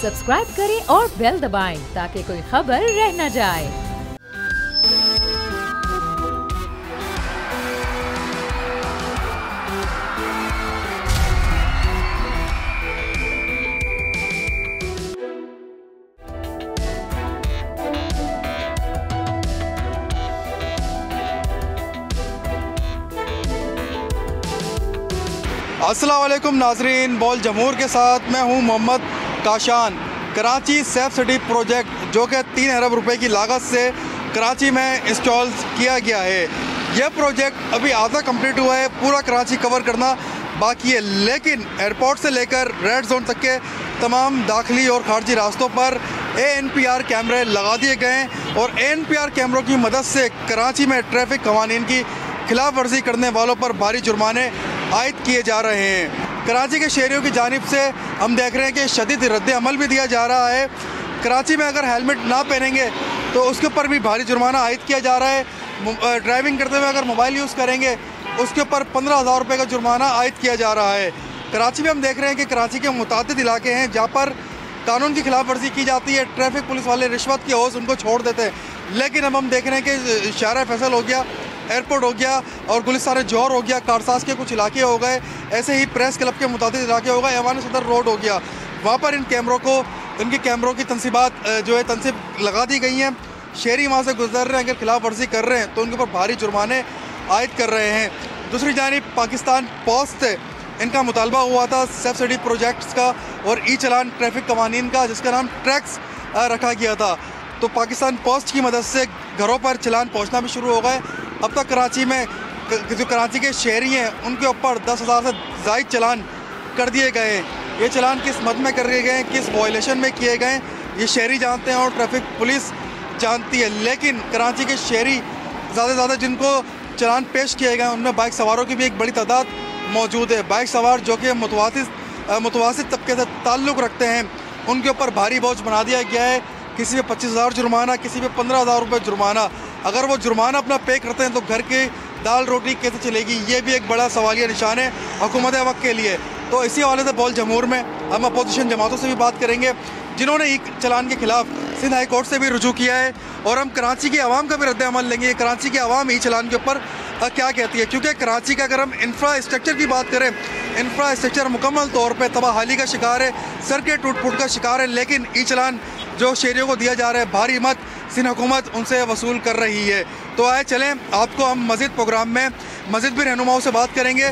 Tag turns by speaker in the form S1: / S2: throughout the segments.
S1: Subscribe करें और bell दबाएं ताकि कोई खबर रह न जाए।
S2: अस्सलाम वालेकुम नाजरीन, बॉल जमहूर के साथ मैं हूं Mohammad Kashan. Karachi safe city project जो कि 3 अरब रुपए की लागत से कराची में इंस्टॉल किया गया है, यह प्रोजेक्ट अभी आधा कंप्लीट हुआ है। पूरा कराची कवर करना बाकी है, लेकिन एयरपोर्ट से लेकर रेड जोन तक के तमाम दाखिली और खारजी रास्तों पर ANPR कैमरे लगा दिए गए हैं और ANPR कैमरों की मदद से कराची में ट्रैफिक कवानीन की खिलाफ वर्जी करने वालों पर भारी जुर्माने आयद किए जा रहे हैं। कराची के शहरियों की जानिब से हम देख रहे हैं कि शदीद रद्द अमल भी दिया जा रहा है। कराची में अगर हेलमेट ना पहनेंगे तो उसके ऊपर भी भारी जुर्माना आयद किया जा रहा है। ड्राइविंग करते हुए अगर मोबाइल यूज़ करेंगे उसके ऊपर 15,000 रुपये का जुर्माना आयद किया जा रहा है। कराची में हम देख रहे हैं कि कराची के मुतादिद इलाके हैं जहाँ पर कानून की खिलाफ वर्जी की जाती है। ट्रैफिक पुलिस वाले रिश्वत की ओस उनको छोड़ देते हैं, लेकिन अब हम देख रहे हैं कि शारा फैसल हो गया, एयरपोर्ट हो गया और गुलिस्तान जौहर हो गया, कारसाज के कुछ इलाके हो गए, ऐसे ही प्रेस क्लब के मुताबिक इलाके हो गए, ऐवान सदर रोड हो गया। वहाँ पर इनके कैमरों की तनसीब लगा दी गई हैं। शहरी वहाँ से गुजर रहे हैं, अगर खिलाफ वर्जी कर रहे हैं तो उनके ऊपर भारी जुर्माने आयद कर रहे हैं। दूसरी जानिब पाकिस्तान पोस्ट इनका मुतालबा हुआ था सेफ सिटी प्रोजेक्ट्स का और ई चलान ट्रैफिक कवानीन का, जिसका नाम ट्रैक्स रखा गया था। तो पाकिस्तान पोस्ट की मदद से घरों पर चलान पहुँचना भी शुरू हो गए। अब तक कराची में जो कराची के शहरी हैं उनके ऊपर 10,000 से ज़ायद चलान कर दिए गए हैं। ये चलान किस मद में कर दिए गए हैं, किस वायलेशन में किए गए हैं, ये शहरी जानते हैं और ट्रैफिक पुलिस जानती है। लेकिन कराची के शहरी ज़्यादा से ज़्यादा जिनको चलान पेश किए गए हैं उनमें बाइक सवारों की भी एक बड़ी तादाद मौजूद है। बाइक सवार जो कि मुतवासित तबके से ताल्लुक़ रखते हैं उनके ऊपर भारी बोझ बना दिया गया है। किसी पे 25,000 जुर्माना, किसी पे 15,000 रुपये जुर्माना। अगर वो जुर्माना अपना पे करते हैं तो घर की दाल रोटी कैसे चलेगी, ये भी एक बड़ा सवालिया निशान है हुकूमत वक्त के लिए। तो इसी हवाले से बॉल जमहूर में हम अपोजिशन जमातों से भी बात करेंगे जिन्होंने ई चलान के खिलाफ सिंध हाई कोर्ट से भी रुजू किया है, और हम कराची की आवाम का भी रद्द अमल लेंगे। कराची की आवाम ई चलान के ऊपर क्या कहती है, क्योंकि कराची का अगर हम इंफ्रास्ट्रक्चर की बात करें, इंफ्रास्ट्रक्चर मुकम्मल तौर पर तबाहाली का शिकार है, सड़कें टूट फूट का शिकार है। लेकिन ई चलान जो शहरियों को दिया जा रहा है, भारी मत सिंध हुकूमत उनसे वसूल कर रही है। तो आए चलें आपको हम मज़ीद प्रोग्राम में मज़ीद भी रहनुमाओं से बात करेंगे।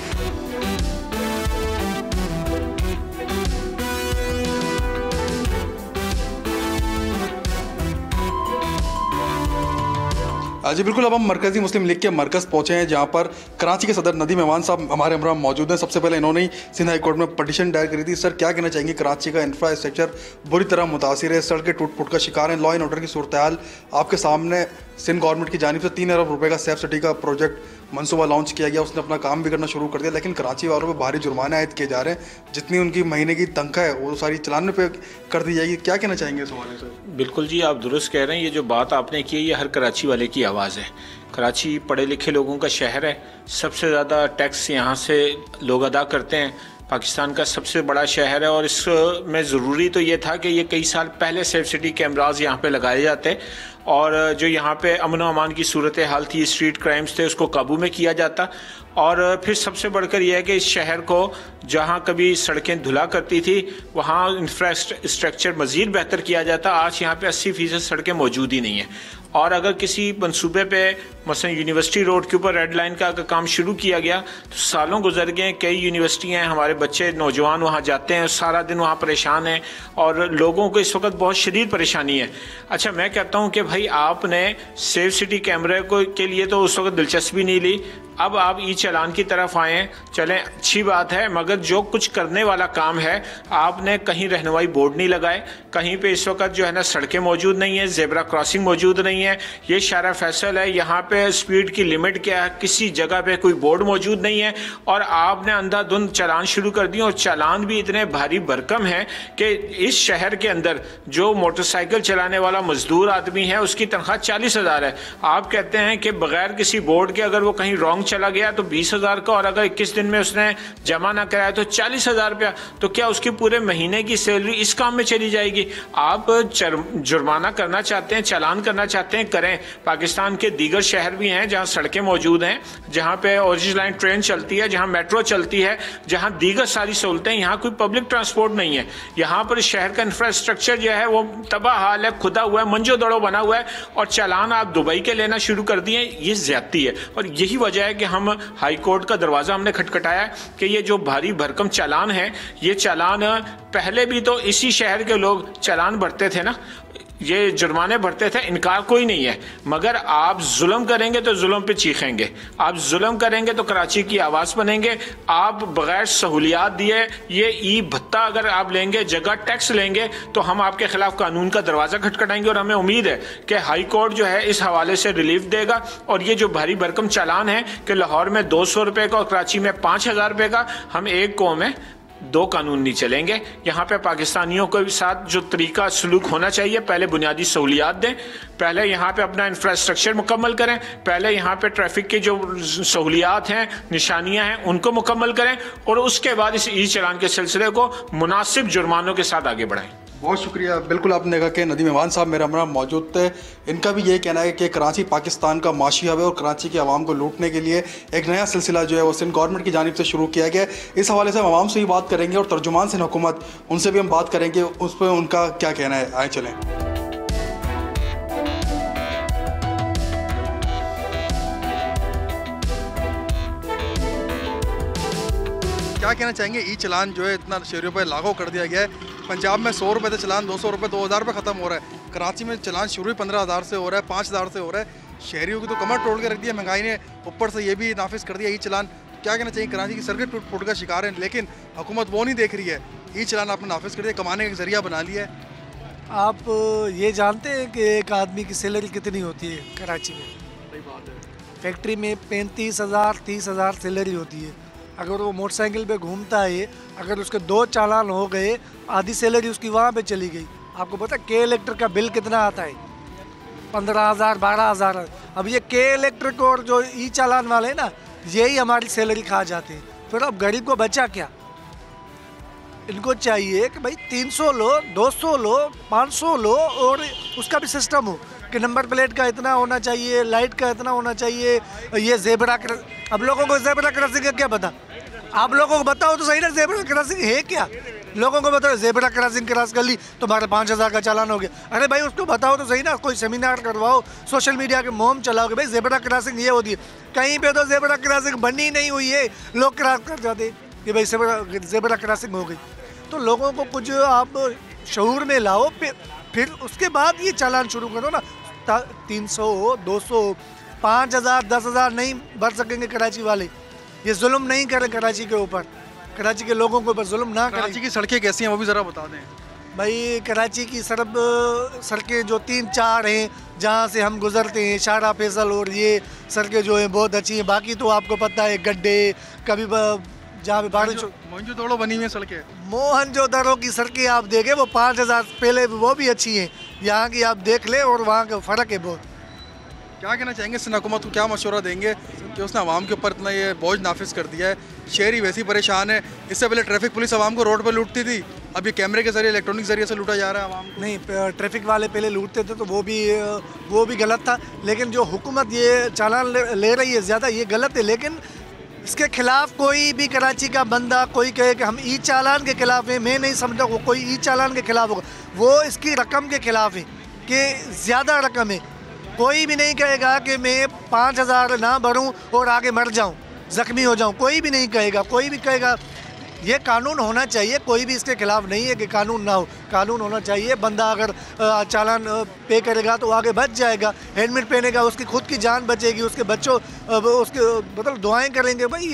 S2: जी बिल्कुल, अब हम मरकज़ी मुस्लिम लीग के मरकज़ पहुँचे हैं जहाँ पर कराची के सदर नदीम ऐवान साहब हमारे हमरा मौजूद हैं। सबसे पहले इन्होंने ही सिंध हाई कोर्ट में पटिशन दायर करी थी। सर, क्या कहना चाहेंगे? कराची का इंफ्रास्ट्रक्चर बुरी तरह मुतासिर है, सड़कें टूट फूट का शिकार हैं, लॉ एंड ऑर्डर की सूरत हाल आपके सामने। सिंध गवर्नमेंट की जानिब से 3 अरब रुपये का सेफ सिटी का प्रोजेक्ट मनसूबा लॉन्च किया गया, उसने अपना काम भी करना शुरू कर दिया, लेकिन कराची वालों पर भारी जुर्माने आयद किए जा रहे हैं। जितनी उनकी महीने की तनख्वाह है वो सारी चलान पे कर दी जाएगी। क्या कहना चाहेंगे इस हवाले से?
S3: बिल्कुल जी, आप दुरुस्त कह रहे हैं। ये जो बात आपने की है ये हर कराची वाले की आवाज़ है। कराची पढ़े लिखे लोगों का शहर है, सबसे ज़्यादा टैक्स यहाँ से लोग अदा करते हैं। पाकिस्तान का सबसे बड़ा शहर है और इसमें ज़रूरी तो ये था कि ये कई साल पहले सेफ सिटी कैमराज यहाँ पे लगाए जाते और जो यहाँ पे अमन व अमान की सूरत हाल थी, स्ट्रीट क्राइम्स थे, उसको काबू में किया जाता। और फिर सबसे बढ़कर यह है कि इस शहर को जहाँ कभी सड़कें धुला करती थी वहाँ इंफ्रास्ट्रक्चर मज़ीद बेहतर किया जाता। आज यहाँ पे 80% सड़कें मौजूद ही नहीं है। और अगर किसी मंसूबे पे मसलन यूनिवर्सिटी रोड के ऊपर रेड लाइन का अगर काम शुरू किया गया तो सालों गुजर गए, कई यूनिवर्सिटियाँ हैं, हमारे बच्चे नौजवान वहाँ जाते हैं, सारा दिन वहाँ परेशान हैं और लोगों को इस वक्त बहुत शदीद परेशानी है। अच्छा, मैं कहता हूँ कि भाई आपने सेफ सिटी कैमरे के लिए तो उस वक्त दिलचस्पी नहीं ली, अब आप ई चालान की तरफ आएँ, चलें अच्छी बात है, मगर जो कुछ करने वाला काम है आपने कहीं रहनुमाई बोर्ड नहीं लगाए, कहीं पे इस वक्त जो है ना सड़कें मौजूद नहीं है, जेब्रा क्रॉसिंग मौजूद नहीं नहीं है, ये शारा फैसल है, यहाँ पे स्पीड की लिमिट क्या है, किसी जगह पे कोई बोर्ड मौजूद नहीं है और आपने अंधाधुंध चालान शुरू कर दिए। और चालान भी इतने भारी भरकम है कि इस शहर के अंदर जो मोटरसाइकिल चलाने वाला मजदूर आदमी है उसकी तनख्वाह 40,000 है। आप कहते हैं कि बगैर किसी बोर्ड के अगर वो कहीं रॉन्ग चला गया तो 20,000 का, और अगर 21 दिन में उसने जमा ना कराया तो 40,000 रुपया। तो क्या उसकी पूरे महीने की सैलरी इस काम में चली जाएगी? आप जुर्माना करना चाहते हैं, चालान करना चाहते हैं, करें। पाकिस्तान के दीगर शहर भी हैं जहाँ सड़कें मौजूद हैं, जहाँ पे ऑरेंज लाइन ट्रेन चलती है, जहाँ मेट्रो चलती है, जहाँ दीगर सारी सहूलतें। यहाँ कोई पब्लिक ट्रांसपोर्ट नहीं है। यहाँ पर शहर का इंफ्रास्ट्रक्चर जो है वो तबाह हाल है, खुदा हुआ है, मंजो दड़ो बना हुआ है, और चालान आप दुबई के लेना शुरू कर दिए। ये ज्यादती है और यही वजह है कि हम हाई कोर्ट का दरवाज़ा हमने खटखटाया कि ये जो भारी भरकम चालान है, ये चालान पहले भी तो इसी शहर के लोग चालान भरते थे ना, ये जुर्माने भरते थे, इनकार कोई नहीं है। मगर आप जुल्म करेंगे तो जुल्म पे चीखेंगे, आप जुल्म करेंगे तो कराची की आवाज़ बनेंगे। आप बगैर सहूलियात दिए ये ई भत्ता अगर आप लेंगे, जगह टैक्स लेंगे, तो हम आपके खिलाफ कानून का दरवाज़ा खटखटाएंगे। और हमें उम्मीद है कि हाई कोर्ट जो है इस हवाले से रिलीफ देगा। और ये जो भारी भरकम चालान है कि लाहौर में 200 रुपये का और कराची में 5,000 रुपये का, हम एक कौम है, दो कानून नहीं चलेंगे। यहाँ पे पाकिस्तानियों के साथ जो तरीका सलूक होना चाहिए, पहले बुनियादी सहूलियात दें, पहले यहाँ पे अपना इंफ्रास्ट्रक्चर मुकम्मल करें, पहले यहाँ पे ट्रैफिक की जो सहूलियात हैं, निशानियाँ हैं, उनको मुकम्मल करें, और उसके बाद इस ई चालान के सिलसिले को मुनासिब जुर्मानों के साथ आगे बढ़ाएं।
S2: बहुत शुक्रिया। बिल्कुल आपने कहा कि नदीम ईमान साहब मेरे हमरा मौजूद थे। इनका भी ये कहना है कि कराची पाकिस्तान का माशी हब है और कराची के आवाम को लूटने के लिए एक नया सिलसिला जो है वो सिंध गवर्नमेंट की जानिब से शुरू किया गया। इस हवाले से हम आवाम से भी बात करेंगे और तर्जुमान सिंध हुकूमत, उनसे भी हम बात करेंगे, उस पर उनका क्या कहना है। आए चलें। क्या कहना चाहेंगे? ई चलान जो है इतना शहरियों पर लागू कर दिया गया है। पंजाब में 100 रुपये थे चलान, 200 रुपये, 2,000 रुपये ख़त्म हो रहा है। कराची में चलान शुरू ही 15,000 से हो रहा है, 5,000 से हो रहा है। शहरियों की तो कमर तोड़ के रख दिया महंगाई ने, ऊपर से ये भी नाफिज कर दिया ई चलान। क्या कहना चाहिए? कराची की सड़कें टूट फूट का शिकार है, लेकिन हुकूमत वो नहीं देख रही है। ई चलान आपने नाफिज कर दिया, कमाने का जरिया बना लिया है।
S4: आप ये जानते हैं कि एक आदमी की सैलरी कितनी होती है कराची में?
S2: सही बात है।
S4: फैक्ट्री में 35,000 30,000 सैलरी होती है। अगर वो मोटरसाइकिल पे घूमता है, अगर उसके 2 चालान हो गए, आधी सैलरी उसकी वहाँ पे चली गई। आपको पता है के इलेक्ट्रिक का बिल कितना आता है? 15,000 12,000। अब ये के इलेक्ट्रिक और जो ई चालान वाले हैं ना, यही हमारी सैलरी खा जाते हैं। फिर अब गरीब को बचा क्या? इनको चाहिए कि भाई 300 लो, 200 लो, 500 लो, और उसका भी सिस्टम हो कि नंबर प्लेट का इतना होना चाहिए, लाइट का इतना होना चाहिए। ये जेबरा अब लोगों को जेबरा क्रॉसिंग का क्या पता? आप लोगों को बताओ तो सही ना, जेबरा क्रॉसिंग है क्या? लोगों को बताओ जेबरा क्रॉसिंग क्रॉस कर ली तुम्हारे 5,000 का चालान हो गया। अरे भाई उसको बताओ तो सही ना, कोई सेमिनार करवाओ, सोशल मीडिया के मुहिम चलाओ कि भाई जेबरा क्रॉसिंग ये होती है। कहीं पे तो जेबरा क्रॉसिंग बनी नहीं हुई है, लोग क्रॉस कर जाते कि भाई जेबरा क्रॉसिंग हो गई। तो लोगों को कुछ आप शऊर में लाओ, फिर उसके बाद ये चालान शुरू करो ना। 300 200 5,000 10,000 नहीं भर सकेंगे कराची वाले। ये जुल्म नहीं करें कराची के ऊपर, कराची के लोगों के ऊपर जुल्म ना करें।
S2: कराची की सड़कें कैसी हैं वो भी ज़रा बता दें
S4: भाई। कराची की सड़कें जो 3-4 हैं जहाँ से हम गुजरते हैं, शारा फैसल, और ये सड़कें जो हैं बहुत अच्छी हैं। बाकी तो आपको पता है गड्ढे, कभी जहाँ पे बारिश,
S2: मोहनजोदड़ो बनी हुई सड़कें,
S4: मोहनजोदड़ो की सड़कें आप देखें वो 5,000 पहले वो भी अच्छी हैं, यहाँ की आप देख लें, और वहाँ का फ़र्क है बहुत।
S2: क्या कहना चाहेंगे? सिंध हुकूमत को क्या मशवरा देंगे कि उसने आवाम के ऊपर इतना ये बोझ नाफिज कर दिया है? शहरी वैसे ही परेशान है। इससे पहले ट्रैफिक पुलिस आवाम को रोड पर लूटती थी, अब ये कैमरे के जरिए, इलेक्ट्रॉनिक जरिए से लूटा जा रहा है आवाम को।
S4: नहीं, ट्रैफिक वाले पहले लूटते थे तो वो भी गलत था, लेकिन जो हुकूमत ये चालान ले रही है ज़्यादा, ये गलत है। लेकिन इसके खिलाफ कोई भी कराची का बंदा कोई कहे कि हम ई चालान के खिलाफ हैं, मैं नहीं समझता वो कोई ई चालान के खिलाफ होगा। वो इसकी रकम के खिलाफ है कि ज़्यादा रकम है। कोई भी नहीं कहेगा कि मैं 5,000 ना भरूं और आगे मर जाऊं, ज़ख्मी हो जाऊं, कोई भी नहीं कहेगा। कोई भी कहेगा ये कानून होना चाहिए, कोई भी इसके खिलाफ नहीं है कि कानून ना हो, कानून होना चाहिए। बंदा अगर चालान पे करेगा तो आगे बच जाएगा, हेलमेट पहनेगा, उसकी खुद की जान बचेगी, उसके बच्चों उसके मतलब दुआएं करेंगे। भाई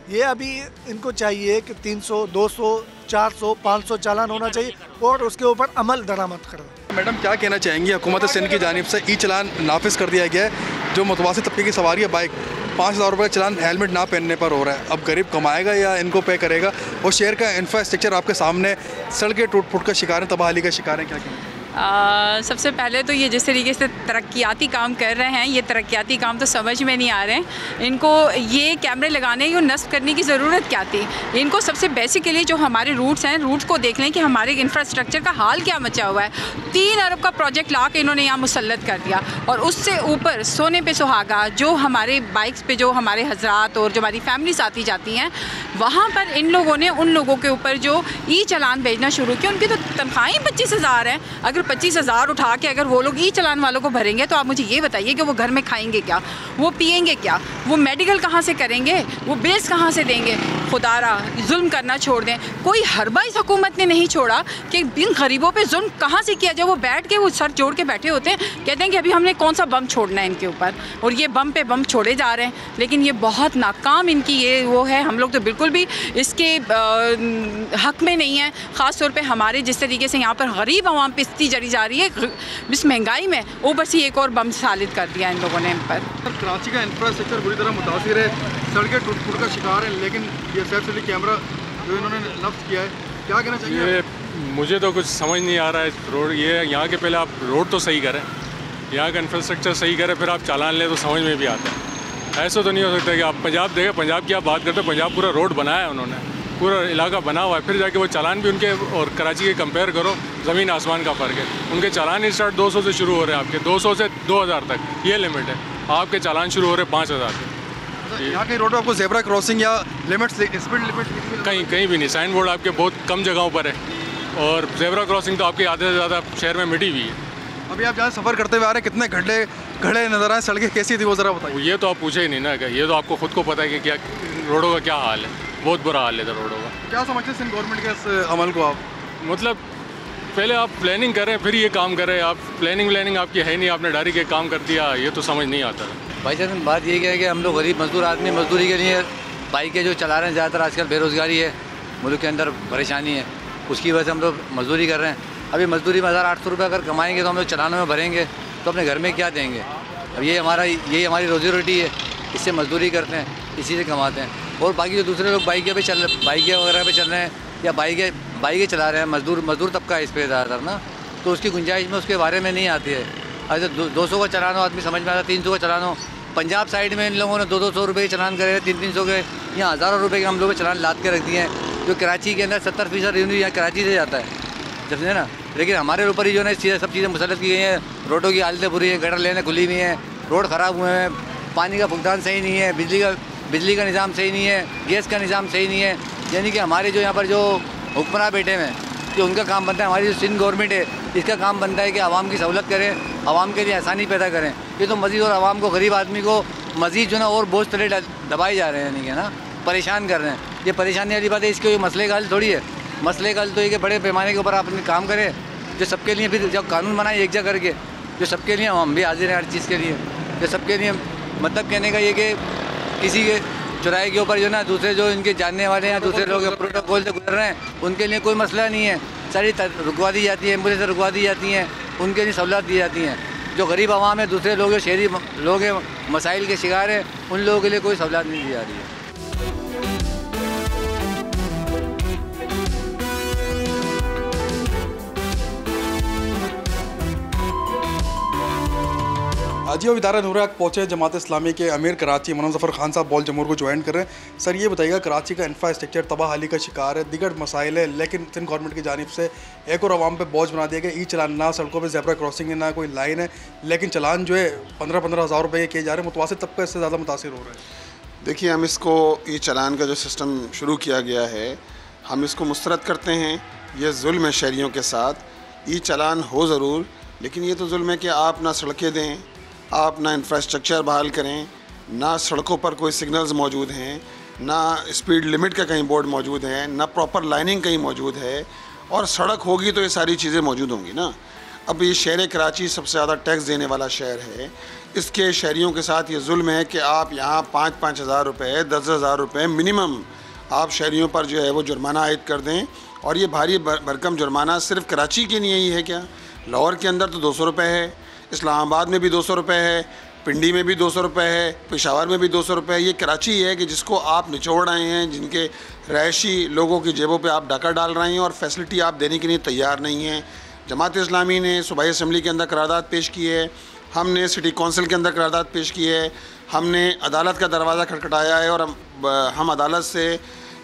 S4: ये अभी इनको चाहिए कि 300 200 400 500 चालान होना चाहिए और उसके ऊपर अमल दरामद करो।
S2: मैडम क्या कहना चाहेंगी, हुकूमत सिंध की जानिब से ई चलान नाफिज कर दिया गया है, जो मुतवासित तबके की सवारी है बाइक 5,000 रुपये का चलान हेलमेट ना पहनने पर हो रहा है। अब गरीब कमाएगा या इनको पे करेगा? और शहर का इंफ्रास्ट्रक्चर आपके सामने, सड़कें टूट फूट का शिकार हैं, तबाही का शिकार हैं, क्या कहना?
S5: सबसे पहले तो ये जिस तरीके से तरक्याती काम कर रहे हैं, ये तरक्याती काम तो समझ में नहीं आ रहे हैं। इनको ये कैमरे लगाने को नस्ब करने की ज़रूरत क्या थी? इनको सबसे बेसिकली जो हमारे रूट्स हैं, रूट्स को देख लें कि हमारे इंफ्रास्ट्रक्चर का हाल क्या मचा हुआ है। 3 अरब का प्रोजेक्ट ला के इन्होंने यहाँ मुसल्लत कर दिया, और उससे ऊपर सोने पे सुहागा जो हमारे बाइक्स पे जो हमारे हजरात और जो हमारी फैमिली साथी जाती हैं, वहाँ पर इन लोगों ने उन लोगों के ऊपर जो ई चलान भेजना शुरू किया। उनकी तो तनख्वाहें 25,000 हैं। अगर 25,000 उठा के अगर वो लोग ई चलान वालों को भरेंगे तो आप मुझे ये बताइए कि वो घर में खाएंगे क्या, वो पिएंगे क्या, वो मेडिकल कहाँ से करेंगे, वो बिल्स कहाँ से देंगे? खुदारा जुल्म करना छोड़ दें। कोई हरबा इस हुकूमत ने नहीं छोड़ा कि इन गरीबों पे जुल्म कहाँ से किया जाए। वो बैठ के वो सर जोड़ के बैठे होते हैं, कहते हैं कि अभी हमने कौन सा बम छोड़ना है इनके ऊपर, और ये बम पे बम छोड़े जा रहे हैं। लेकिन ये बहुत नाकाम इनकी ये वो है। हम लोग तो बिल्कुल भी इसके हक में नहीं है। ख़ास तौर पे हमारे जिस तरीके से यहाँ पर गरीब आवाम पिसती जड़ी जा रही है इस महंगाई में, ऊपर से एक और बम सालित कर दिया इन लोगों ने इन पर।
S2: कराची का इंफ्रास्ट्रक्चर बुरी तरह मुतासिर है, सड़कें टूट फूट का शिकार है, लेकिन ये सेफ सिटी कैमरा जो इन्होंने लफ्ज़ किया है, क्या कहना चाहिए?
S6: मुझे तो कुछ समझ नहीं आ रहा है रोड। ये यहाँ के पहले आप रोड तो सही करें, यहाँ का इंफ्रास्ट्रक्चर सही करें, फिर आप चालान लें तो समझ में भी आता है। ऐसा तो नहीं हो सकता कि आप पंजाब देखें, पंजाब की आप बात करते हैं, पंजाब पूरा रोड बनाया है उन्होंने, पूरा इलाका बना हुआ है, फिर जाके वो चालान भी उनके और कराची के कंपेयर करो, ज़मीन आसमान का फ़र्क है। उनके चालान ही स्टार्ट 200 से शुरू हो रहे हैं, आपके 200 से 2,000 तक ये लिमिट है। आपके चालान शुरू हो रहे हैं 5,000 से।
S2: यहाँ के रोड पर आपको ज़ेब्रा क्रॉसिंग या लिमिट्स, स्पीड लिमिट
S6: कहीं भी नहीं। साइन बोर्ड आपके बहुत कम जगहों पर है, और ज़ेब्रा क्रॉसिंग तो आपके आधे से ज़्यादा शहर में मिटी हुई है।
S2: अभी आप जहाँ सफ़र करते हुए आ रहे हैं, कितने गड्ढे खड़े नज़र आए, सड़कें कैसी थी वो ज़रा बताइए।
S6: ये तो आप पूछे ही नहीं ना, ये तो आपको खुद को पता है कि क्या रोडों का क्या हाल है। बहुत बुरा हाल है था रोडों का।
S2: क्या समझते हैं सिंध गवर्नमेंट के इस अमल को आप?
S6: मतलब पहले आप प्लानिंग करें फिर ये काम करें। आप प्लानिंग आपकी है नहीं, आपने डायरेक्ट ये काम कर दिया, ये तो समझ नहीं आता।
S7: भाई साहब बात ये है कि हम लोग गरीब मजदूर आदमी, मजदूरी के लिए बाइकें जो चला रहे हैं, ज़्यादातर आजकल बेरोज़गारी है, मुल्क के अंदर परेशानी है, उसकी वजह से हम लोग मजदूरी कर रहे हैं। अभी मजदूरी में 1,800 रुपये अगर कमाएंगे तो हम लोग चलाने में भरेंगे तो अपने घर में क्या देंगे? अब यही हमारी रोज़ी रोटी है, इससे मजदूरी करते हैं, इसी से कमाते हैं। और बाकी जो दूसरे लोग बाइकें वगैरह पे चल रहे हैं या बाइकें चला रहे हैं, मजदूर तबका है इस पर ज़्यादातर ना, तो उसकी गुंजाइश में उसके बारे में नहीं आती है। अगर 200 का चलान हो आदमी समझ में आता, 300 का चलान हो। पंजाब साइड में इन लोगों ने 200 रुपये के चलान करे, 300 के, यहाँ हज़ारों रुपये के हम लोग चलान लाद के रख दिए हैं। जो कराची के अंदर 70% रेवेन्यू यहाँ कराची से जाता है, समझे ना। लेकिन हमारे ऊपर ही जो है सब चीज़ें मुसल्लत की गई हैं। रोडों की हालतें बुरी हैं, गटर लेने खुली हुई हैं, रोड ख़राब हुए हैं, पानी का भुगतान सही नहीं है, बिजली का निज़ाम सही नहीं है, गैस का निज़ाम सही नहीं है। यानी कि हमारे जो यहाँ पर जो हुक्मरान बैठे हैं, कि उनका काम बनता है, हमारी जो सिंध गवर्नमेंट है इसका काम बनता है कि आवाम की सहूलत करें, आवाम के लिए आसानी पैदा करें। ये तो मज़ीद और आवाम को, गरीब आदमी को मज़ीद जो ना और बोझ तले दबाए जा रहे हैं, यानी कि ना परेशान कर रहे हैं। ये परेशानी वाली बात है, इसके मसले का हल थोड़ी है। मसले का हल तो ये कि बड़े पैमाने के ऊपर आप अपने काम करें, जो सबके लिए, फिर जब कानून बनाए एक जगह करके, जो सबके लिए, हम भी हाजिर हैं हर चीज़ के लिए, जो सबके लिए। मतलब कहने का ये कि किसी के चौराहे के ऊपर जो ना दूसरे जो इनके जानने वाले हैं, दूसरे लोग प्रोटोकॉल से गुजर रहे हैं, उनके लिए कोई मसला नहीं है, सारी रुकवा दी जाती है, एम्बुलेंस रुकवा दी जाती हैं, उनके लिए सहूलत दी जाती हैं। जो गरीब आवाम है, दूसरे लोग, शहरी लोग हैं, मसाइल के शिकार हैं, उन लोगों के लिए कोई सहूलत नहीं दी जा रही है।
S2: आज ये इदारा नूर हक पहुँचे जमात इस्लामी के अमीर कराची मनोज ज़फ़र खान साहब बॉल जमूर को ज्वाइन कर रहे हैं। सर ये बताइएगा, कराची का इंफ्रास्ट्रक्चर तबाहाली का शिकार है, दिगर मसाइल है, लेकिन सिंध गवर्नमेंट की जानिब से एक और आवाम पे बोझ बना दिया गया। ई चलान, ना सड़कों पे ज़ेब्रा क्रॉसिंग है, ना कोई लाइन है, लेकिन चलान जो है 15-15 हज़ार रुपये किए जा रहे हैं। मुतवासित तबका इससे ज़्यादा मुतासिर हो रहा है।
S8: देखिए, हम इसको ई चलान का जो सिस्टम शुरू किया गया है, हम इसको मुस्तरद करते हैं। ये जुल्म है शहरियों के साथ। ई चलान हो ज़रूर, लेकिन ये तो जुल्म है कि आप ना सड़कें दें, आप ना इंफ्रास्ट्रक्चर बहाल करें, ना सड़कों पर कोई सिग्नल्स मौजूद हैं, ना स्पीड लिमिट का कहीं बोर्ड मौजूद है, ना प्रॉपर लाइनिंग कहीं मौजूद है। और सड़क होगी तो ये सारी चीज़ें मौजूद होंगी ना। अब ये शहर कराची सबसे ज़्यादा टैक्स देने वाला शहर है। इसके शहरियों के साथ ये जुल्म है कि आप यहाँ 5-5 हज़ार रुपये, 10,000 रुपये मिनिमम आप शहरियों पर जो है वो जुर्माना आयद कर दें। और ये भारी भरकम जुर्माना सिर्फ कराची के लिए ही है क्या? लाहौर के अंदर तो 200 रुपये है, इस्लामाबाद में भी 200 रुपये है, पिंडी में भी 200 रुपये है, पेशावर में भी 200 रुपये है। ये कराची है कि जिसको आप निचोड़ रहे हैं, जिनके रहायशी लोगों की जेबों पे आप डाका डाल रहे हैं और फैसिलिटी आप देने के लिए तैयार नहीं हैं। जमात इस्लामी ने सूबाई असम्बली के अंदर करारदाद पेश की है, हमने सिटी कौंसिल के अंदर करारदाद पेश की है, हमने अदालत का दरवाज़ा खटखटाया है और हम अदालत से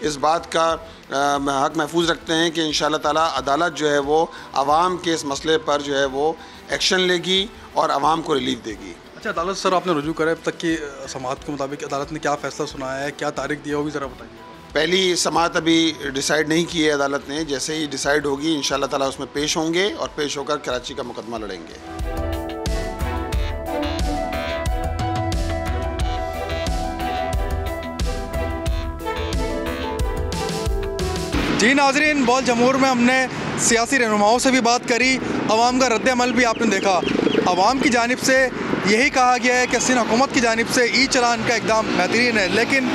S8: इस बात का हक महफूज रखते हैं कि इंशाअल्लाह ताला अदालत जो है वो आवाम के इस मसले पर जो है वो एक्शन लेगी और आवाम को रिलीफ देगी।
S9: अच्छा, अदालत सर आपने रुजू करा अब तक की समाअत के मुताबिक अदालत ने क्या फ़ैसला सुनाया है, क्या तारीख दी है, वो भी ज़रा बताइए।
S8: पहली समाअत अभी डिसाइड नहीं की है अदालत ने, जैसे ही डिसाइड होगी इंशाअल्लाह ताला उसमें पेश होंगे और पेश होकर कराची का मुकदमा लड़ेंगे।
S2: जी नाजरीन, बॉल जमूर में हमने सियासी रहनुमाओं से भी बात करी, अवाम का रद्द अमल भी आपने देखा। अवाम की जानिब से यही कहा गया है कि सिंध हुकूमत की जानिब से ई चलान का इक़दाम बेहतरीन है, लेकिन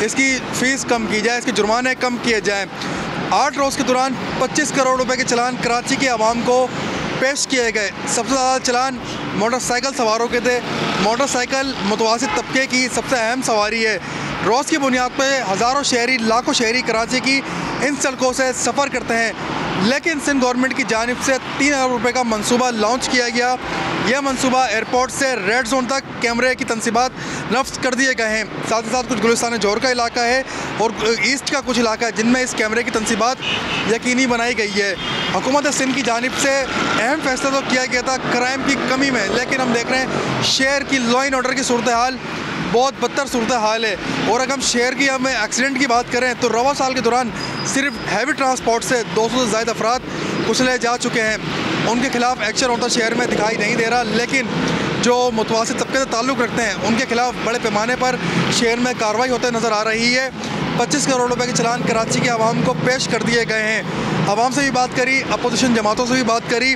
S2: इसकी फ़ीस कम की जाए, इसके जुर्माने कम किए जाएँ। 8 रोज़ के दौरान 25 करोड़ रुपए के चलान कराची के अवाम को पेश किए गए। सबसे ज़्यादा चलान मोटरसाइकिल सवारों के थे। मोटरसाइकिल मुतवासित तबके की सबसे अहम सवारी है। रोज़ की बुनियाद पर हज़ारों शहरी, लाखों शहरी कराची की इन सड़कों से सफ़र करते हैं, लेकिन सिंध गवर्नमेंट की जानिब से 3 अरब रुपये का मनसूबा लॉन्च किया गया। यह मनसूबा एयरपोर्ट से रेड जोन तक कैमरे की तनसीबात नफ्ज कर दिए गए हैं। साथ ही साथ कुछ गुलिस्तान जोर का इलाका है और ईस्ट का कुछ इलाका है जिनमें इस कैमरे की तनसीबात यकीनी बनाई गई है। हुकूमत सिंध की जानिब से अहम फैसला तो किया गया था क्राइम की कमी में, लेकिन हम देख रहे हैं शहर की लॉ एंड ऑर्डर की सूरत हाल बहुत बदतर सूरत हाल है। और अगर हम शहर की हमें एक्सीडेंट की बात करें तो रवा साल के दौरान सिर्फ हैवी ट्रांसपोर्ट से 200 से ज़्यादा अफराद कुचले जा चुके हैं। उनके खिलाफ एक्शन होता शहर में दिखाई नहीं दे रहा, लेकिन जो मुतवासित तबके से ताल्लुक़ रखते हैं उनके खिलाफ बड़े पैमाने पर शहर में कार्रवाई होते नज़र आ रही है। 25 करोड़ रुपए के चलान कराची के आवाम को पेश कर दिए गए हैं। आवाम से भी बात करी, अपोजिशन जमातों से भी बात करी,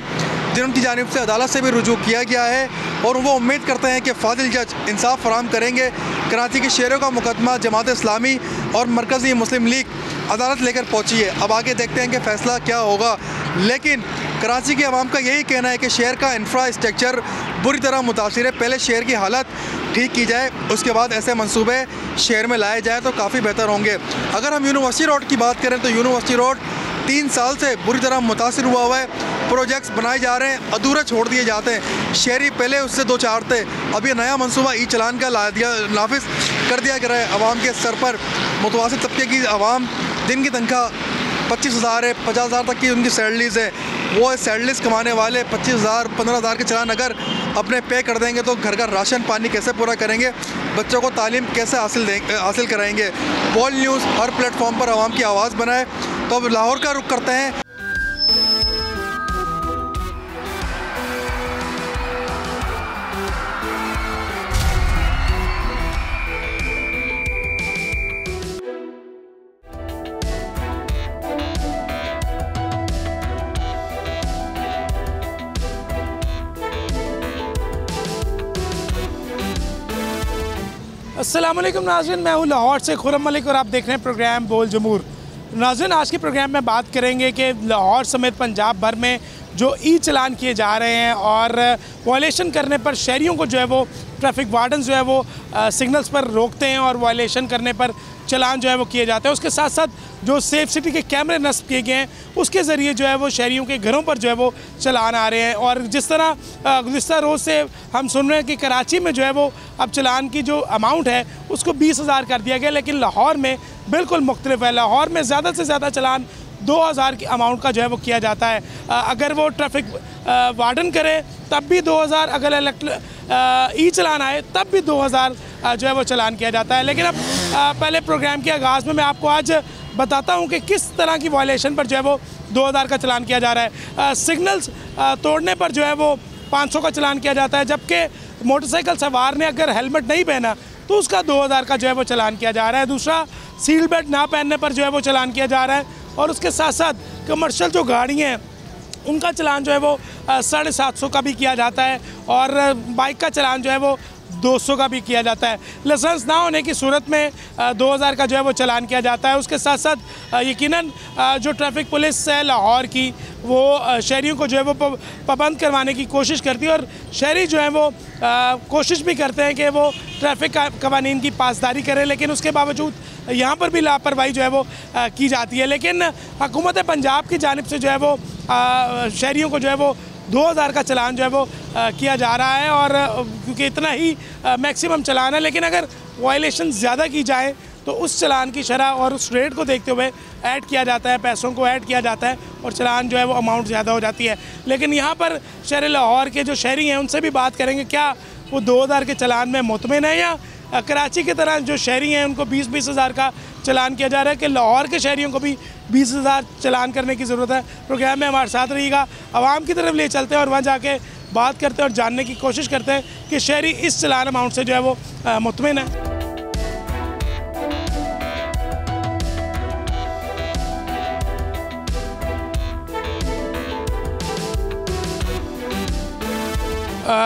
S2: जिनकी जानिब से अदालत से भी रुजू किया गया है और वो उम्मीद करते हैं कि फाजिल जज इंसाफ फराम करेंगे। कराची के शहरों का मुकदमा जमात इस्लामी और मरकज़ी मुस्लिम लीग अदालत लेकर पहुंची है। अब आगे देखते हैं कि फ़ैसला क्या होगा, लेकिन कराची के अवाम का यही कहना है कि शहर का इंफ्रास्ट्रक्चर बुरी तरह मुतासिर है। पहले शहर की हालत ठीक की जाए, उसके बाद ऐसे मंसूबे शहर में लाए जाए तो काफ़ी बेहतर होंगे। अगर हम यूनिवर्सिटी रोड की बात करें तो यूनिवर्सिटी रोड 3 साल से बुरी तरह मुतासिर हुआ है। प्रोजेक्ट्स बनाए जा रहे हैं, अधूरे छोड़ दिए जाते हैं। शहरी पहले उससे 2-4 थे, अब ये नया मंसूबा ई चलान का नाफिज कर दिया गया है आवाम के सर पर। मुतवासित तबके की आवाम दिन की तनख्वाह 25,000 है, 50,000 तक की उनकी सैलरीज़ है। वो सैलरीज कमाने वाले 25,000, 15,000 के चलान अगर अपने पे कर देंगे तो घर का राशन पानी कैसे पूरा करेंगे, बच्चों को तालीम कैसे हासिल कराएंगे। बॉल न्यूज़ हर प्लेटफॉर्म पर आवाम की आवाज़ बनाए। तो अब लाहौर का रुख करते हैं।
S10: अस्सलाम वालेकुम नाज़रीन, मैं हूँ लाहौर से खुर्रम मलिक और आप देख रहे हैं प्रोग्राम बोल जमूर। नाज़रीन, आज के प्रोग्राम में बात करेंगे कि लाहौर समेत पंजाब भर में जो ई चलान किए जा रहे हैं और वायलेशन करने पर शहरियों को जो है वो ट्रैफिक वार्डन जो है वो सिग्नल्स पर रोकते हैं और वायलेशन करने पर चलान जो है वो किए जाते हैं। उसके साथ साथ जो सेफ सिटी के कैमरे नस्ब किए गए हैं उसके ज़रिए जो है वो शहरियों के घरों पर जो है वो चलान आ रहे हैं। और जिस तरह गुज़िश्ता रोज़ से हम सुन रहे हैं कि कराची में जो है वो अब चलान की जो अमाउंट है उसको 20,000 कर दिया गया, लेकिन लाहौर में बिल्कुल मुख्तलिफ है। लाहौर में ज़्यादा से ज़्यादा चलान 2,000 की अमाउंट का जो है वो किया जाता है। अगर वो ट्रैफिक वार्डन करे तब भी 2,000, अगर ई चलान आए तब भी 2,000 जो है वो चलान किया जाता है। लेकिन अब पहले प्रोग्राम के आगाज़ में मैं आपको आज बताता हूँ कि किस तरह की वायलेशन पर जो है वो 2,000 का चलान किया जा रहा है। सिग्नल्स तोड़ने पर जो है वो 500 का चलान किया जाता है, जबकि मोटरसाइकिल सवार ने अगर हेलमेट नहीं पहना तो उसका 2,000 का जो है वो चलान किया जा रहा है। दूसरा, सीट बेल्ट ना पहनने पर जो है वो चलान किया जा रहा है। और उसके साथ साथ कमर्शियल जो गाड़ियाँ हैं उनका चलान जो है वो 750 का भी किया जाता है और बाइक का चलान जो है वो 200 का भी किया जाता है। लाइसेंस ना होने की सूरत में 2000 का जो है वो चालान किया जाता है। उसके साथ साथ यकीनन जो ट्रैफिक पुलिस है लाहौर की, वो शहरियों को जो है वो पाबंद करवाने की कोशिश करती है और शहरी जो है वो कोशिश भी करते हैं कि वो ट्रैफिक कवानीन की पासदारी करें, लेकिन उसके बावजूद यहाँ पर भी लापरवाही जो है वो की जाती है। लेकिन हुकूमत पंजाब की जानिब से जो है वो शहरियों को जो है वो 2000 का चालान जो है वो किया जा रहा है, और क्योंकि इतना ही मैक्सिमम चालान है, लेकिन अगर वायलेशन ज़्यादा की जाए तो उस चालान की शरह और उस रेट को देखते हुए ऐड किया जाता है, पैसों को ऐड किया जाता है और चालान जो है वो अमाउंट ज़्यादा हो जाती है। लेकिन यहाँ पर शहर लाहौर के जो शहरी हैं उनसे भी बात करेंगे, क्या वो 2000 के चालान में मुतमिन है, या कराची की तरह जो शहरी हैं उनको 20-20 हज़ार का चालान किया जा रहा है कि लाहौर के शहरियों को भी 20 हज़ार चालान करने की ज़रूरत है। प्रोग्राम में हमारे साथ रहिएगा, आवाम की तरफ ले चलते हैं और वहाँ जाके बात करते हैं और जानने की कोशिश करते हैं कि शहरी इस चालान अमाउंट से जो है वो मुतमिन है।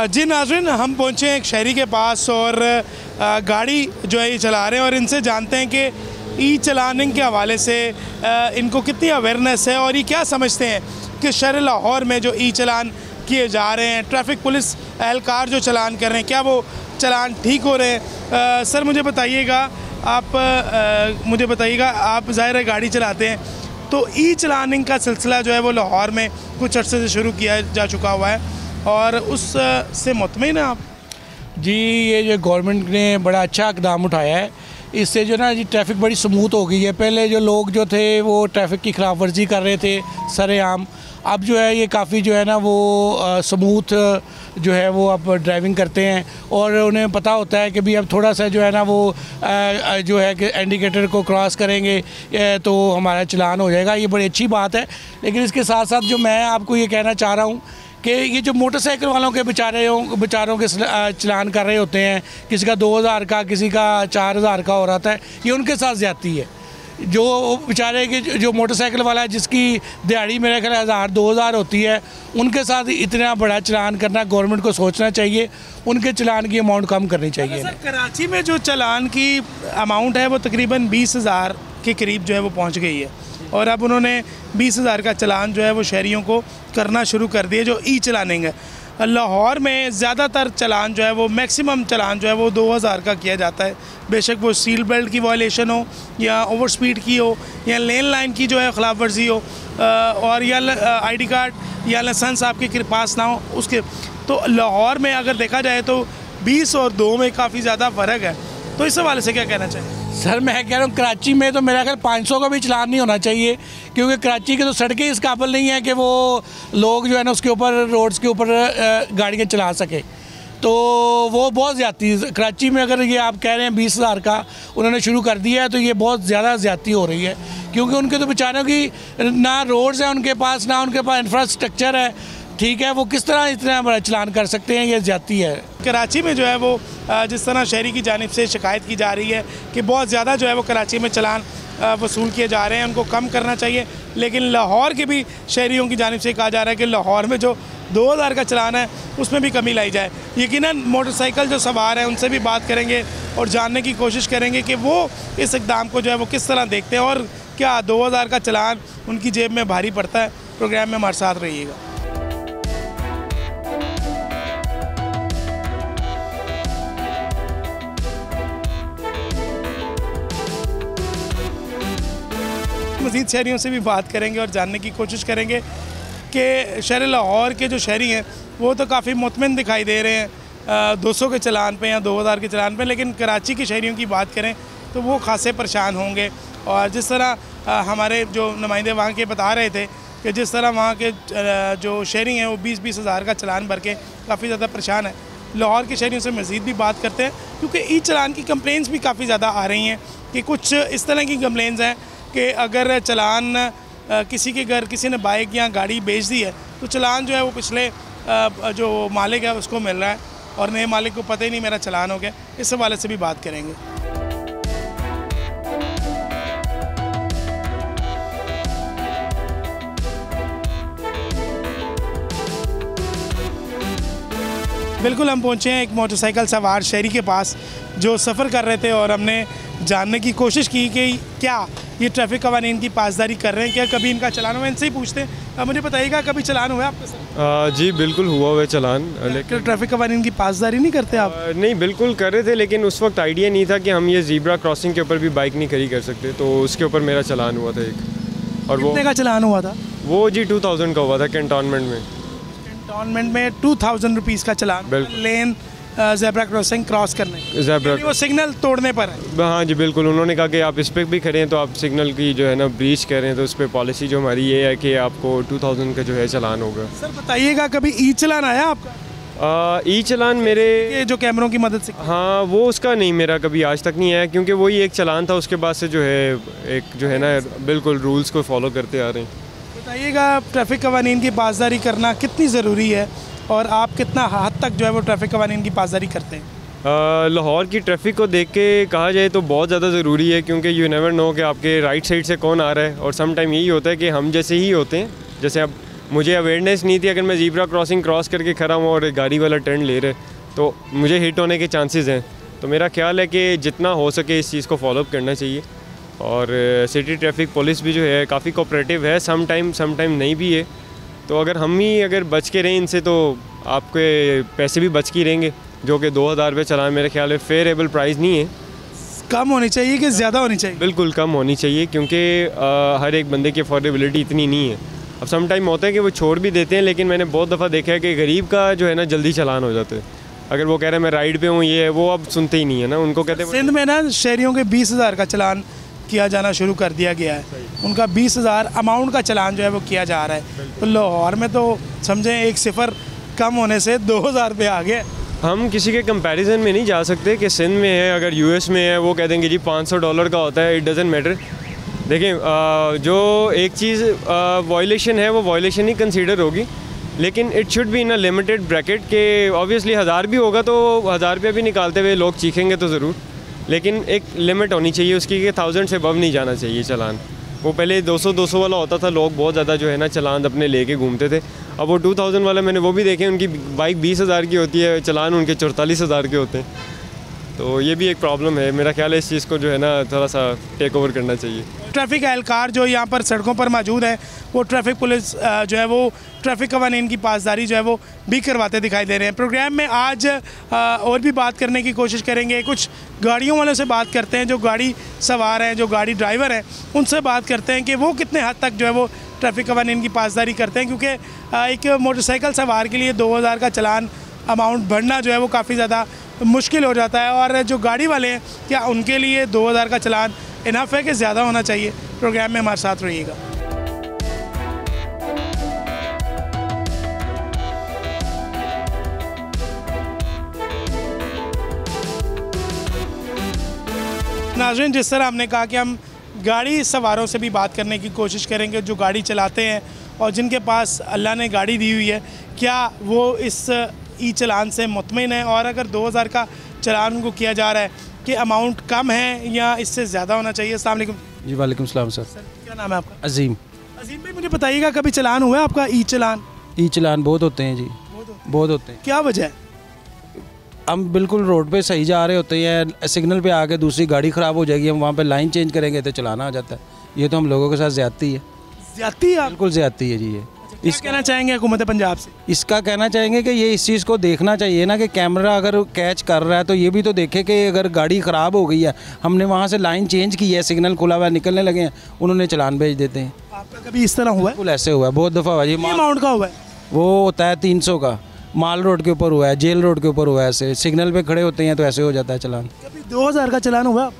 S10: जी नाज़रीन, हम पहुँचे एक शहरी के पास और गाड़ी जो है ये चला रहे हैं और इनसे जानते हैं कि ई चलानिंग के हवाले से इनको कितनी अवेयरनेस है और ये क्या समझते हैं कि शहर लाहौर में जो ई चलान किए जा रहे हैं, ट्रैफिक पुलिस एहलकार जो चलान कर रहे हैं, क्या वो चलान ठीक हो रहे हैं। सर मुझे बताइएगा, आप ज़ाहिर है गाड़ी चलाते हैं, तो ई चलानिंग का सिलसिला जो है वो लाहौर में कुछ अर्से से शुरू किया जा चुका हुआ है और उस से मुतमिन हैं आप?
S11: जी, ये जो गवर्नमेंट ने बड़ा अच्छा इक़दाम उठाया है, इससे जो ना जी ट्रैफिक बड़ी स्मूथ हो गई है। पहले जो लोग जो थे वो ट्रैफिक की खिलाफ वर्जी कर रहे थे सरेआम, अब जो है ये काफ़ी जो है ना वो स्मूथ जो है वो अब ड्राइविंग करते हैं और उन्हें पता होता है कि भी अब थोड़ा सा जो है ना वो जो है कि इंडिकेटर को क्रॉस करेंगे तो हमारा चालान हो जाएगा। ये बड़ी अच्छी बात है। लेकिन इसके साथ साथ जो मैं आपको ये कहना चाह रहा हूँ कि ये जो मोटरसाइकिल वालों के बेचारों के चालान कर रहे होते हैं, किसी का 2000 का, किसी का 4000 का हो रहा था, ये उनके साथ ज़्यादती है। जो बेचारे के जो मोटरसाइकिल वाला है जिसकी दिहाड़ी मेरे ख्याल 1000-2000 होती है, उनके साथ इतना बड़ा चालान करना गवर्नमेंट को सोचना चाहिए, उनके चालान की अमाउंट कम करनी चाहिए।
S10: सर कराची में जो चालान की अमाउंट है वो तकरीबन 20,000 के करीब जो है वो पहुँच गई है और अब उन्होंने 20,000 का चालान जो है वो शहरियों को करना शुरू कर दिए जो ई चलानिंग है। लाहौर में ज़्यादातर चालान जो है वो मैक्सिमम चालान जो है वो 2000 का किया जाता है, बेशक वो सीट बेल्ट की वायलेशन हो या ओवर स्पीड की हो या लेन लाइन की जो है खिलाफ वर्जी हो और या ID कार्ड या लाइसेंस आपके पास ना हो उसके। तो लाहौर में अगर देखा जाए तो 20 और 2 में काफ़ी ज़्यादा फ़र्क है, तो इस हवाले से क्या कहना चाहिए?
S11: सर मैं कह रहा हूँ कराची में तो मेरा ख्याल 500 का भी चालान नहीं होना चाहिए, क्योंकि कराची की तो सड़कें इस काबिल नहीं है कि वो लोग जो है ना उसके ऊपर रोड्स के ऊपर गाड़ियाँ चला सके, तो वो बहुत ज़्यादती कराची में। अगर ये आप कह रहे हैं 20,000 का उन्होंने शुरू कर दिया है तो ये बहुत ज़्यादा ज़्यादती हो रही है, क्योंकि उनके तो बेचारों की ना रोड्स हैं उनके पास, ना उनके पास इंफ्रास्ट्रक्चर है, ठीक है, वो किस तरह इतना बड़ा चालान कर सकते हैं, ये ज़्यादती है।
S10: कराची में जो है वो जिस तरह शहरी की जानिब से शिकायत की जा रही है कि बहुत ज़्यादा जो है वो कराची में चालान वसूल किए जा रहे हैं, उनको कम करना चाहिए, लेकिन लाहौर के भी शहरियों की जानिब से कहा जा रहा है कि लाहौर में जो 2000 का चालान है उसमें भी कमी लाई जाए। यकीनन मोटरसाइकिल जो सवार हैं उनसे भी बात करेंगे और जानने की कोशिश करेंगे कि वो इस इक़दाम को जो है वो किस तरह देखते हैं और क्या 2000 का चालान उनकी जेब में भारी पड़ता है। प्रोग्राम में हमारे साथ रहिएगा। मज़ीद शहरियों से भी बात करेंगे और जानने की कोशिश करेंगे कि शहर लाहौर के जो शहरी हैं वो तो काफ़ी मुतमिन दिखाई दे रहे हैं 200 के चालान पे या 2000 के चालान पे, लेकिन कराची के शहरियों की बात करें तो वो खासे परेशान होंगे। और जिस तरह हमारे जो नुमाइंदे वहाँ के बता रहे थे कि जिस तरह वहाँ के जो शहरी हैं वो 20-20 हज़ार का चालान भर के काफ़ी ज़्यादा परेशान है। लाहौर के शहरियों से मज़ीद भी बात करते हैं, क्योंकि ई चालान की कंप्लेंट्स भी काफ़ी ज़्यादा आ रही हैं कि कुछ इस तरह की कंप्लेंट्स हैं कि अगर चालान किसी के घर किसी ने बाइक या गाड़ी बेच दी है तो चालान जो है वो पिछले जो मालिक है उसको मिल रहा है और नए मालिक को पता ही नहीं मेरा चालान हो गया। इस हवाले से भी बात करेंगे। बिल्कुल हम पहुंचे हैं एक मोटरसाइकिल सवार शहरी के पास जो सफ़र कर रहे थे और हमने जानने की कोशिश की कि क्या ये ट्रैफिक कवानीन की पासदारी कर रहे हैं, क्या कभी इनका चलान हुआ। इनसे ही पूछते हैं। अब मुझे बताइएगा कभी चलान हुआ है आपके साथ?
S12: जी बिल्कुल हुआ हुआ है चलान,
S10: लेकिन ट्रैफिक कवानीन की पासदारी नहीं करते आप?
S12: नहीं बिल्कुल कर रहे थे, लेकिन उस वक्त आइडिया नहीं था कि हम ये ज़ीब्रा क्रॉसिंग के ऊपर भी बाइक नहीं खड़ी कर सकते, तो उसके ऊपर मेरा चलान हुआ था एक। और
S10: कितने का चलान हुआ था?
S12: वो जी 2000 का हुआ था कैंटोनमेंट में।
S10: कैंटोनमेंट में 2000 रुपीज़ का चलान लेन ज़ेब्रा क्रॉसिंग क्रॉस करने,
S12: ज़ेब्रा
S10: वो सिग्नल तोड़ने पर है।
S12: हाँ जी बिल्कुल, उन्होंने कहा कि आप इस पर भी खड़े हैं तो आप सिग्नल की जो है ना ब्रीच कर रहे हैं, तो उस पर पॉलिसी जो हमारी ये है कि आपको 2000 का जो है चलान होगा।
S10: सर बताइएगा कभी ई चलान आया आपका?
S12: ई चलान मेरे
S10: ये जो कैमरों की मदद से?
S12: हाँ वो उसका नहीं, मेरा कभी आज तक नहीं आया, क्योंकि वही एक चलान था, उसके बाद से जो है एक जो है ना बिल्कुल रूल्स को फॉलो करते आ रहे हैं।
S10: बताइएगा ट्रैफिक कवानीन की पासदारी करना कितनी ज़रूरी है और आप कितना हद तक जो है वो ट्रैफिक कवानीन की पासदारी करते हैं?
S12: लाहौर की ट्रैफिक को देख के कहा जाए तो बहुत ज़्यादा ज़रूरी है, क्योंकि यू नेवर नो कि आपके राइट साइड से कौन आ रहा है, और सम टाइम यही होता है कि हम जैसे ही होते हैं, जैसे अब मुझे अवेयरनेस नहीं थी, अगर मैं ज़ीब्रा क्रॉसिंग क्रॉस करके खड़ा हूँ और गाड़ी वाला टर्न ले रहे तो मुझे हिट होने के चांसेस हैं। तो मेरा ख्याल है कि जितना हो सके इस चीज़ को फॉलोअप करना चाहिए, और सिटी ट्रैफिक पुलिस भी जो है काफ़ी कोऑपरेटिव है, सम टाइम नहीं भी है। तो अगर बच के रहें इनसे तो आपके पैसे भी बच के रहेंगे, जो कि 2000 रुपये चलान मेरे ख्याल में फेयरेबल प्राइस नहीं है।
S10: कम होनी चाहिए कि ज़्यादा होनी चाहिए?
S12: बिल्कुल कम होनी चाहिए, क्योंकि हर एक बंदे की अफोर्डेबिलिटी इतनी नहीं है। अब सम टाइम होता है कि वो छोड़ भी देते हैं, लेकिन मैंने बहुत दफ़ा देखा है कि गरीब का जो है ना जल्दी चलान हो जाता है। अगर वो कह रहे हैं मैं राइड पे हूँ, ये है वो, अब सुनते ही नहीं है ना, उनको कहते हैं।
S10: सिंध में ना शहरियों के 20,000 का चलान किया जाना शुरू कर दिया गया है, उनका 20,000 अमाउंट का चलान जो है वो किया जा रहा है। तो लाहौर में तो समझें एक सिफर कम होने से 2000 रुपये आ गए।
S12: हम किसी के कंपैरिजन में नहीं जा सकते कि सिंध में है, अगर यूएस में है वो कह देंगे जी $500 का होता है, इट डजंट मैटर। देखें जो एक चीज़ वायलेशन है वो वायलेशन ही कंसीडर होगी, लेकिन it should be in a limited bracket के ऑब्वियसली 1000 भी होगा तो 1000 रुपये भी निकालते हुए लोग चीखेंगे तो ज़रूर, लेकिन एक लिमिट होनी चाहिए उसकी कि 1000 से अबव नहीं जाना चाहिए चलान। वो पहले 200 वाला होता था, लोग बहुत ज़्यादा जो है ना चलान अपने लेके घूमते थे। अब वो 2000 वाला मैंने वो भी देखे, उनकी बाइक 20,000 की होती है, चलान उनके 44,000 के होते हैं। तो ये भी एक प्रॉब्लम है, मेरा ख्याल है इस चीज़ को जो है ना थोड़ा सा टेक ओवर करना चाहिए।
S10: ट्रैफिक एहलकार जो यहाँ पर सड़कों पर मौजूद है वो ट्रैफिक पुलिस जो है वो ट्रैफिक कवानीन की पासदारी जो है वो भी करवाते दिखाई दे रहे हैं। प्रोग्राम में आज और भी बात करने की कोशिश करेंगे, कुछ गाड़ियों वालों से बात करते हैं, जो गाड़ी सवार हैं, जो गाड़ी ड्राइवर हैं, उनसे बात करते हैं कि वो कितने हद तक जो है वो ट्रैफिक कवानीन की पासदारी करते हैं, क्योंकि एक मोटरसाइकिल सवार के लिए 2000 का चलान अमाउंट भरना जो है वो काफ़ी ज़्यादा मुश्किल हो जाता है। और जो गाड़ी वाले हैं क्या उनके लिए 2000 का चलान इनफ है कि ज़्यादा होना चाहिए? प्रोग्राम में हमारे साथ रहिएगा। नाज़रीन, जिस तरह हमने कहा कि हम गाड़ी सवारों से भी बात करने की कोशिश करेंगे, जो गाड़ी चलाते हैं और जिनके पास अल्लाह ने गाड़ी दी हुई है, क्या वो इस ई चलान से मुतमिन है, और अगर 2000 का चलान उनको किया जा रहा है कि अमाउंट कम है या इससे ज़्यादा होना चाहिए? अस्सलाम वालेकुम।
S13: जी वालेकुम सलाम सर।
S10: क्या नाम है आपका?
S13: अजीम।
S10: अजीम भाई मुझे बताइएगा कभी चलान हुआ है आपका ई चलान?
S13: ई चलान बहुत होते हैं जी, बहुत होते हैं।
S10: क्या वजह है?
S13: हम बिल्कुल रोड पे सही जा रहे होते हैं, सिग्नल पे आके दूसरी गाड़ी ख़राब हो जाएगी, हम वहाँ पे लाइन चेंज करेंगे तो चलाना आ जाता है। ये तो हम लोगों के साथ ज़्यादती है।
S10: ज़्यादती है?
S13: बिल्कुल ज़्यादती है जी। ये
S10: क्या कहना चाहेंगे हुकूमत पंजाब से?
S13: इसका कहना चाहेंगे कि ये इस चीज़ को देखना चाहिए ना कि कैमरा अगर कैच कर रहा है तो ये भी तो देखे कि अगर गाड़ी ख़राब हो गई है, हमने वहाँ से लाइन चेंज की है, सिग्नल खुला हुआ निकलने लगे हैं, उन्होंने चलान भेज देते हैं।
S10: आपका कभी इस तरह हुआ है?
S13: बिल्कुल ऐसे हुआ है, बहुत दफ़ा हुआ है। ये
S10: अमाउंट का हुआ है?
S13: वो होता है 300 का, माल रोड के ऊपर हुआ है, जेल रोड के ऊपर हुआ है, ऐसे सिग्नल पे खड़े होते हैं तो ऐसे हो जाता है चलान।
S10: कभी 2000 का चलान हुआ?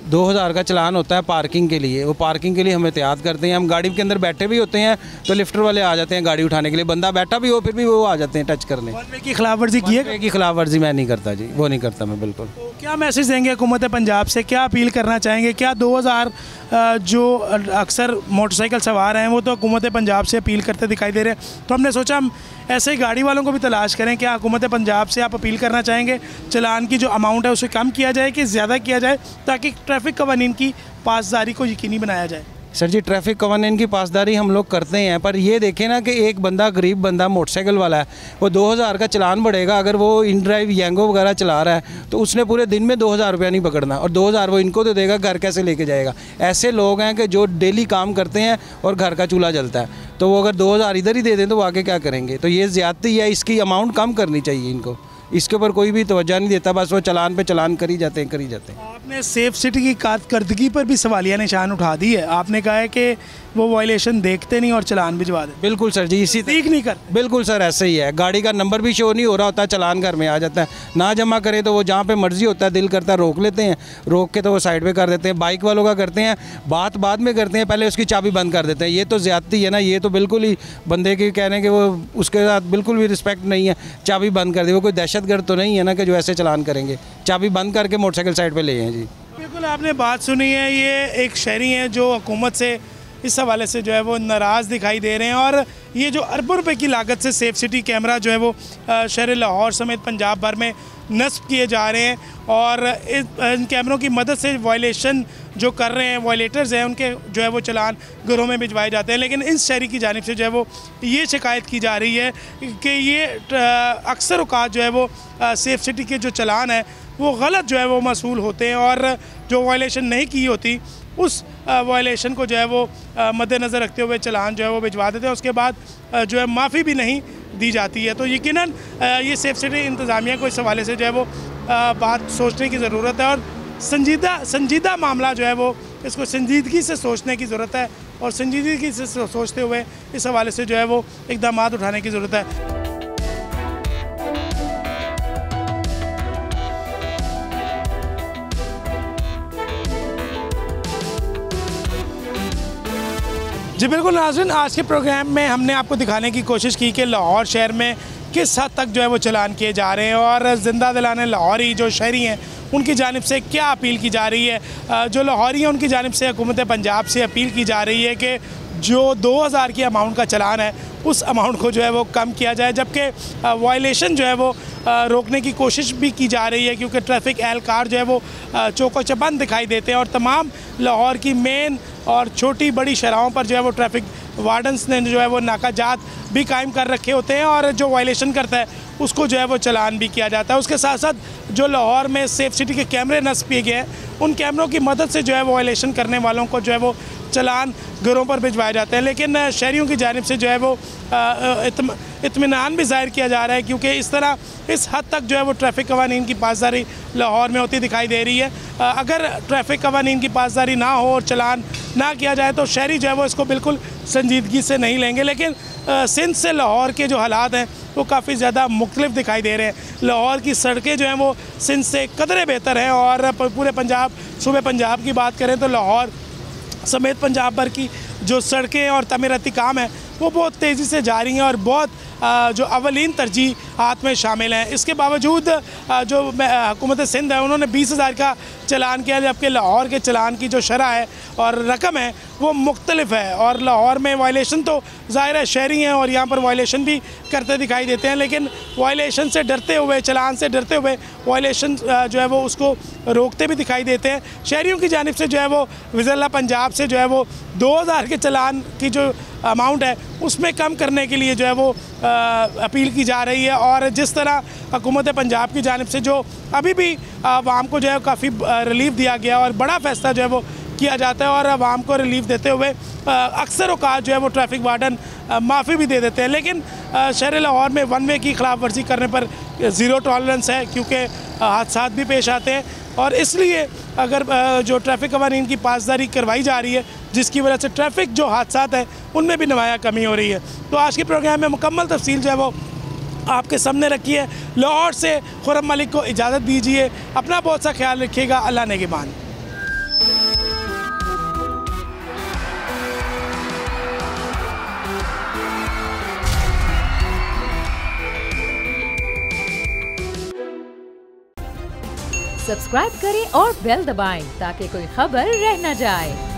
S13: 2000 का चलान होता है पार्किंग के लिए, वो पार्किंग के लिए हम एहतियात करते हैं। हम गाड़ी के अंदर बैठे भी होते हैं तो लिफ्टर वाले आ जाते हैं गाड़ी उठाने के लिए, बंदा बैठा भी हो फिर भी वो आ जाते हैं टच करने।
S10: वन वे की खिलाफ वर्जी की है?
S13: की खिलाफ वर्जी मैं नहीं करता जी, वो नहीं करता मैं बिल्कुल।
S10: तो क्या मैसेज देंगे हुकूमत पंजाब से, क्या अपील करना चाहेंगे? क्या 2000 जो अक्सर मोटरसाइकिल सवार हैं वो तो हुकूमत पंजाब से अपील करते दिखाई दे रहे हैं, तो हमने सोचा हम ऐसे ही गाड़ी वालों को भी तलाश करें। क्या हुकूमत पंजाब से आप अपील करना चाहेंगे चलान की जो अमाउंट है उसे कम किया जाए कि ज़्यादा किया जाए, ताकि ट्रैफिक कवानीन की पासदारी को यकीनी बनाया जाए?
S13: सर जी ट्रैफिक कवानीन की पासदारी हम लोग करते हैं, पर ये देखें ना कि एक बंदा गरीब बंदा मोटरसाइकिल वाला है, वो 2000 का चलान बढ़ेगा। अगर वो इन ड्राइव यांगो वगैरह चला रहा है तो उसने पूरे दिन में 2000 रुपया नहीं पकड़ना, और 2000 वो इनको तो देगा, घर कैसे लेके जाएगा। ऐसे लोग हैं कि जो डेली काम करते हैं और घर का चूल्हा जलता है, तो वो अगर 2000 इधर ही दे दें तो वो आगे क्या करेंगे। तो ये ज़्यादती है, इसकी अमाउंट कम करनी चाहिए इनको, इसके ऊपर कोई भी तवज्जो नहीं देता, बस वो चलान पे चलान करी जाते हैं।
S10: आपने सेफ सिटी की कारकर्दगी पर भी सवालिया निशान उठा दी है। आपने कहा है कि वो वायलेशन देखते नहीं और चलान भिजवा दें।
S13: बिल्कुल सर जी, इसी
S10: ठीक नहीं कर,
S13: बिल्कुल सर ऐसे ही है। गाड़ी का नंबर भी शो नहीं हो रहा होता, चलान घर में आ जाता है। ना जमा करें तो वो जहाँ पे मर्जी होता है, दिल करता है रोक लेते हैं, रोक के तो वो साइड पे कर देते हैं। बाइक वालों का करते हैं, बात बाद में करते हैं, पहले उसकी चाबी बंद कर देते हैं। ये तो ज़्यादती है ना, ये तो बिल्कुल ही बंदे के कहने के वो उसके साथ बिल्कुल भी रिस्पेक्ट नहीं है। चाबी बंद कर दी, वो कोई दहशतगर्द तो नहीं है ना कि जो ऐसे चलान करेंगे। चाबी बंद करके मोटरसाइकिल साइड पर ले हैं जी।
S10: बिल्कुल आपने बात सुनी है। ये एक शहरी हैं जो हुकूमत से इस हवाले से जो है वो नाराज़ दिखाई दे रहे हैं, और ये जो अरबों रुपए की लागत से सेफ सिटी कैमरा जो है वो शहर लाहौर समेत पंजाब भर में नस्ब किए जा रहे हैं, और इन कैमरों की मदद से वायलेशन जो कर रहे हैं, वायलेटर्स हैं, उनके जो है वो चलान घरों में भिजवाए जाते हैं। लेकिन इस शहरी की जानिब से जो है वो ये शिकायत की जा रही है कि ये अक्सर औकात जो है वो सेफ सिटी के जो चलान है वो गलत जो है वो मसूल होते हैं, और जो वायलेशन नहीं की होती उस वायलेशन को जो है वो मद्देनज़र रखते हुए चलान जो है वो भिजवा देते हैं। उसके बाद जो है माफ़ी भी नहीं दी जाती है। तो यकीनन ये सेफ सिटी इंतज़ामिया को इस हवाले से जो है वो बात सोचने की ज़रूरत है, और संजीदा मामला जो है वो इसको संजीदगी से सोचने की ज़रूरत है, और संजीदगी से सोचते हुए इस हवाले से जो है वो इक़दाम उठाने की ज़रूरत है। जी बिल्कुल नाज़रीन, आज के प्रोग्राम में हमने आपको दिखाने की कोशिश की कि लाहौर शहर में किस हद तक जो है वो चलान किए जा रहे हैं, और ज़िंदा दिलाने लाहौरी जो शहरी हैं उनकी जानिब से क्या अपील की जा रही है। जो लाहौरी हैं उनकी जानिब से हुकूमत पंजाब से अपील की जा रही है कि जो 2000 की अमाउंट का चलान है उस अमाउंट को जो है वो कम किया जाए, जबकि वायलेशन जो है वो रोकने की कोशिश भी की जा रही है, क्योंकि ट्रैफिक एहलकार जो है वो चौकचबंद दिखाई देते हैं, और तमाम लाहौर की मेन और छोटी बड़ी शराहों पर जो है वो ट्रैफिक वार्डन्स ने जो है वो नाकाजात भी कायम कर रखे होते हैं, और जो वायलेशन करता है उसको जो है वो चलान भी किया जाता है। उसके साथ साथ जो लाहौर में सेफ सिटी के कैमरे नस्ब किए गए हैं, उन कैमरों की मदद से जो है वो वायलेशन करने वालों को जो है वो चलान घरों पर भिजवाए जाते हैं। लेकिन शहरियों की जानिब से जो है वो इत्मीनान भी ज़ाहिर किया जा रहा है, क्योंकि इस तरह इस हद तक जो है वो ट्रैफिक कवानीन की पासदारी लाहौर में होती दिखाई दे रही है। अगर ट्रैफिक कवानीन की पासदारी ना हो और चलान ना किया जाए तो शहरी जो है वो इसको बिल्कुल संजीदगी से नहीं लेंगे। लेकिन सिंध से लाहौर के जो हालात हैं वो काफ़ी ज़्यादा मुख्तलिफ दिखाई दे रहे हैं। लाहौर की सड़कें जो हैं वो सिंध से कदरे बेहतर हैं, और पूरे पंजाब सूबे पंजाब की बात करें तो लाहौर समेत पंजाब भर की जो सड़कें और तमीराती काम है वो बहुत तेज़ी से जारी हैं, और बहुत जो अवलीन तरजीहात में शामिल हैं। इसके बावजूद जो हुकूमत सिंध है उन्होंने 20,000 का चलान किया, जबकि लाहौर के चलान की जो शरह है और रकम है वो मुख्तलिफ है। और लाहौर में वायलेशन तो ज़ाहिर है शहरी हैं और यहाँ पर वायलेशन भी करते दिखाई देते हैं, लेकिन वायलेशन से डरते हुए, चलान से डरते हुए वायलेशन जो है वो उसको रोकते भी दिखाई देते हैं। शहरियों की जानिब से जो है वो विज़िला पंजाब से जो है वो 2000 के चलान की जो अमाउंट है उसमें कम करने के लिए जो है वो अपील की जा रही है। और जिस तरह हुकूमत पंजाब की जानिब से जो अभी भी आवाम को जो है काफ़ी रिलीफ दिया गया और बड़ा फ़ैसला जो है वो किया जाता है, और आवाम को रिलीफ देते हुए अक्सर औकात जो है वो ट्रैफिक वार्डन माफ़ी भी दे देते हैं, लेकिन शहर लाहौर में वन वे की खिलाफ वर्जी करने पर ज़ीरो टॉलरेंस है, क्योंकि हादसा भी पेश आते हैं। और इसलिए अगर जो ट्रैफिक कवानीन की पासदारी करवाई जा रही है, जिसकी वजह से ट्रैफिक जो हादसा है उनमें भी नुमाया कमी हो रही है। तो आज के प्रोग्राम में मुकम्मल तफसील जो है वो आपके सामने रखी है। लाहौर से खुर्रम मलिक को इजाज़त दीजिए, अपना बहुत सा ख्याल रखिएगा। अल्लाह नेगेबान।
S1: सब्सक्राइब करें और बेल दबाएं ताकि कोई खबर रह न जाए।